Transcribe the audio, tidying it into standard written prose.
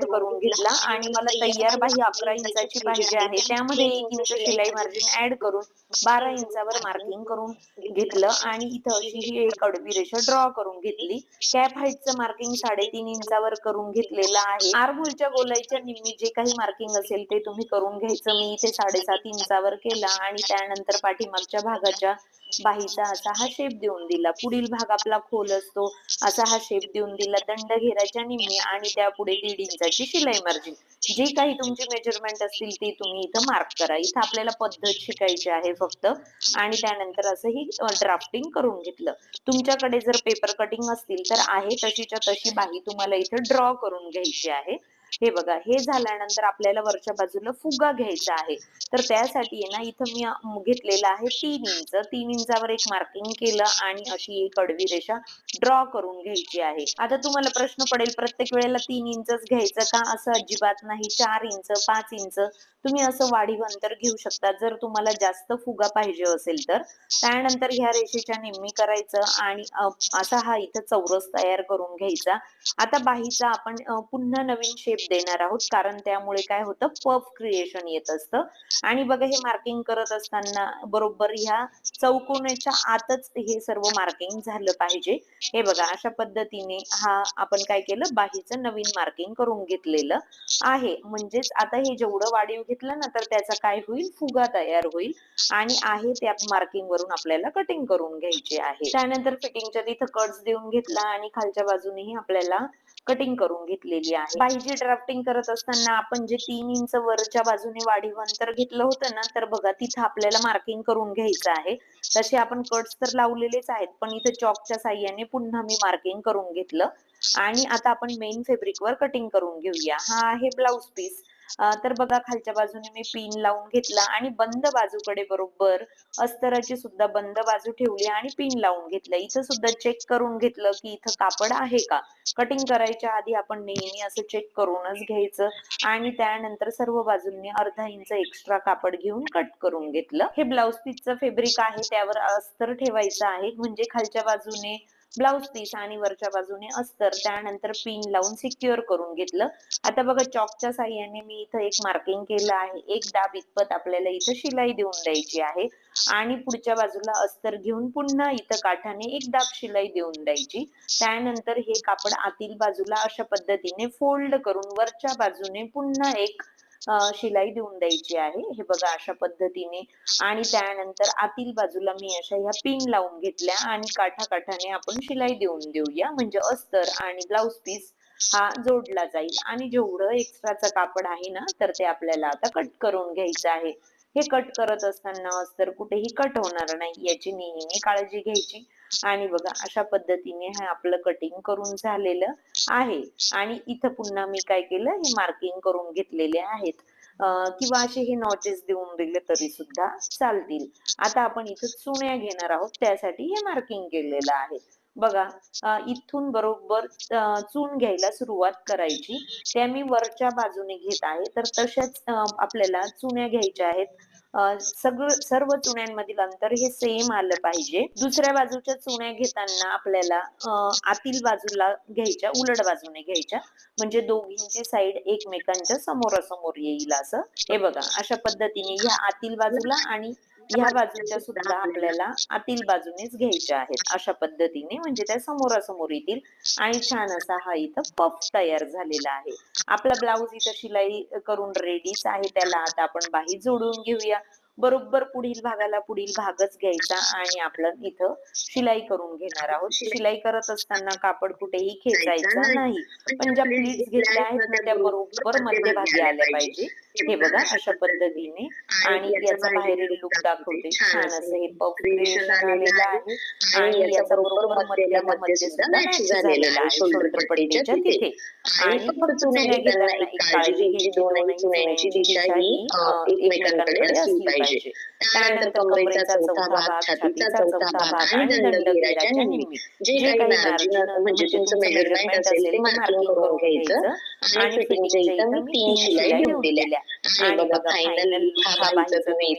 करून घेतला आणि मला तयार बाही 11 इंचाची पाहिजे आहे. त्यामध्ये 1 इंच शिलाई मार्जिन ऍड करून 12 इंचावर मार्किंग करून घेतलं आणि इथं अशी ही एक आडवी रेषा ड्रॉ करून घेतली. कॅप हाईटचं मार्किंग 3.5 इंचावर करून घेतलेलं आहे. आर्महोलच्या गोलाईच्या निम्मी जे काही मार्किंग असेल ते तुम्ही करून घ्यायचं. मी इथे 7.5 इंचावर केला आणि त्यानंतर पाठीमागच्या भागाच्या बाहीचा असा हा शेप देऊन दिला. पुढील भाग आपला खोल असतो असा हा शेप देऊन दिला. दंड घेराच्या निम्मी आणि त्यापुढे 1.5 इंचाची शिलाई मार्जिन. जे काही तुमचे मेजरमेंट असतील ते तुम्ही इथं मार्क करा. इथं आपल्याला पद्धत शिकायची आहे फक्त आणि त्यानंतर असं ही ड्राफ्टिंग करून घेतलं. तुमच्याकडे जर पेपर कटिंग असतील तर आहे तशीच्या तशी बाही तुम्हाला इथं ड्रॉ करून घ्यायची आहे. हे बघा, हे झाल्यानंतर आपल्याला वरच्या बाजूला फुगा घ्यायचा आहे. तर त्यासाठी आहे ना इथं मी घेतलेला आहे 3 इंच. 3 इंचावर एक मार्किंग केलं आणि अशी एक आडवी रेषा ड्रॉ करून घ्यायची आहे. आता तुम्हाला प्रश्न पडेल प्रत्येक वेळेला 3 इंचच घ्यायचं का? असं अजिबात नाही. 4 इंच, 5 इंच तुम्ही असं वाढीव अंतर घेऊ शकता जर तुम्हाला जास्त फुगा पाहिजे असेल तर. त्यानंतर ह्या रेषेच्या निम्मी करायचं आणि असा हा इथं चौरस तयार करून घ्यायचा. आता बाहीचा आपण पुन्हा नवीन शेप देणार आहोत कारण त्यामुळे काय होतं पफ क्रिएशन येत असतं. आणि बघा हे मार्किंग करत असताना बरोबर ह्या चौकोनाच्या आतच हे सर्व मार्किंग झालं पाहिजे. हे बघा अशा पद्धतीने हा आपण काय केलं बाहीचं नवीन मार्किंग करून घेतलेलं आहे. म्हणजेच आता हे जेवढं वाढीव घेतलं ना तर त्याचा काय होईल फुगा तयार होईल आणि आहे त्या मार्किंग वरून आपल्याला कटिंग करून घ्यायची आहे. त्यानंतर फिटिंगच्या तिथं कट्स देऊन घेतला आणि खालच्या बाजूनेही आपल्याला कटिंग करून घेतलेली आहे. बाहीची ड्राफ्टिंग करत असताना आपण जे 3 इंच वरच्या बाजूने वाढीव अंतर घेतलं होतं ना तर बघा तिथं आपल्याला मार्किंग करून घ्यायचं आहे. तसे आपण कट्स तर लावलेलेच आहेत पण इथं चॉकच्या साह्याने पुन्हा मी मार्किंग करून घेतलं आणि आता आपण मेन फॅब्रिकवर कटिंग करून घेऊया. हा आहे ब्लाउज पीस. तर बघा खालच्या बाजूने मी पिन लावून घेतला आणि बंद बाजूकडे बरोबर अस्तराची सुद्धा बंद बाजू ठेवली आणि पिन लावून घेतलं. इथं सुद्धा चेक करून घेतलं की इथं कापड आहे का. कटिंग करायच्या आधी आपण नेहमी असं चेक करूनच घ्यायचं आणि त्यानंतर सर्व बाजूंनी अर्धा इंच एक्स्ट्रा कापड घेऊन कट करून घेतलं. हे ब्लाउज पीसचं फॅब्रिक आहे त्यावर अस्तर ठेवायचं आहे म्हणजे खालच्या बाजूने ब्लाउज पीस आणि वरच्या बाजूने अस्तर. त्यानंतर पिन लावून सिक्युअर करून घेतलं. आता बघा चॉकच्या साह्याने मी इथं एक मार्किंग केलं आहे. एक दाब इतपत आपल्याला इथं शिलाई देऊन द्यायची आहे आणि पुढच्या बाजूला अस्तर घेऊन पुन्हा इथं काठाने एक दाब शिलाई देऊन द्यायची. त्यानंतर हे कापड आतील बाजूला अशा पद्धतीने फोल्ड करून वरच्या बाजूने पुन्हा एक शिलाई देऊन द्यायची आहे. हे बघा अशा पद्धतीने आणि त्यानंतर आतील बाजूला मी अशा ह्या पिन लावून घेतल्या आणि काठाकाठाने आपण शिलाई देऊन देऊया म्हणजे अस्तर आणि ब्लाउज पीस हा जोडला जाईल. आणि जेवढं एक्स्ट्राचं कापड आहे ना तर ते आपल्याला आता कट करून घ्यायचं आहे. हे कट करत असताना अस्तर कुठेही कट होणार नाही याची नेहमी काळजी घ्यायची. आणि बघा अशा पद्धतीने हे आपलं कटिंग करून झालेलं आहे. आणि इथं पुन्हा मी काय केलं हे मार्किंग करून घेतलेले आहेत किंवा असे हे नॉचेस देऊन दिले तरी सुद्धा चालतील. आता आपण इथं चुण्या घेणार आहोत त्यासाठी हे मार्किंग केलेलं आहे. बघा इथून बरोबर चून घ्यायला सुरुवात करायची. त्या मी वरच्या बाजूने घेत आहे तर तशाच आपल्याला चुण्या घ्यायच्या आहेत. सर्व चुण्यांमधील अंतर हे सेम आलं पाहिजे. दुसऱ्या बाजूच्या चुण्या घेताना आपल्याला आतील बाजूला घ्यायच्या उलट बाजूने घ्यायच्या म्हणजे दोघींची साईड एकमेकांच्या समोरासमोर येईल असं. हे बघा अशा पद्धतीने ह्या आतील बाजूला आणि ह्या बाजूच्या सुद्धा आपल्याला आतील बाजूनेच घ्यायच्या आहेत अशा पद्धतीने म्हणजे त्या समोरासमोर येतील आणि छान असा हा इथं पफ तयार झालेला आहे. आपला ब्लाऊज इथं शिलाई करून रेडीच आहे. त्याला आता आपण बाही जोडून घेऊया. बरोबर पुढील भागाला पुढील भागच घ्यायचा आणि आपलं इथं शिलाई करून घेणार आहोत. शिलाई करत असताना कापड कुठेही खेचायचा नाही पण ज्या प्लीट्स घेतल्या आहेत ना त्या बरोबर मध्यभागी आल्या पाहिजे. हे बघा अशा पद्धतीने आणि याचा बाहेरील लुक दाखवते. छान असं हे पफ क्रिएशन आलेलं आहे आणि याचा बरोबर मध्याला मध्ये सुद्धा मॅच झालेला आहे शोल्डर पट्टीच्या तिथे. आणि फक्त चुण्या घेताना एक काळजी घ्यायची दोनही चुण्यांची दिशा ही एकमेकांकडे असली पाहिजे. त्यानंतर कमरेचा चौथा भाग, छातीचा चौथा भाग आणि दंडगेराच्या निम्मी जे काही मार्जिन म्हणजे तुमचं मेजरमेंट असेल ते मार्किंग करून घ्यायचं. आणि फिटिंगच्या इथं मी 3 शिलाई देऊन दिल्या आणि बघा फायनल लुक हा बाहीचा तुम्ही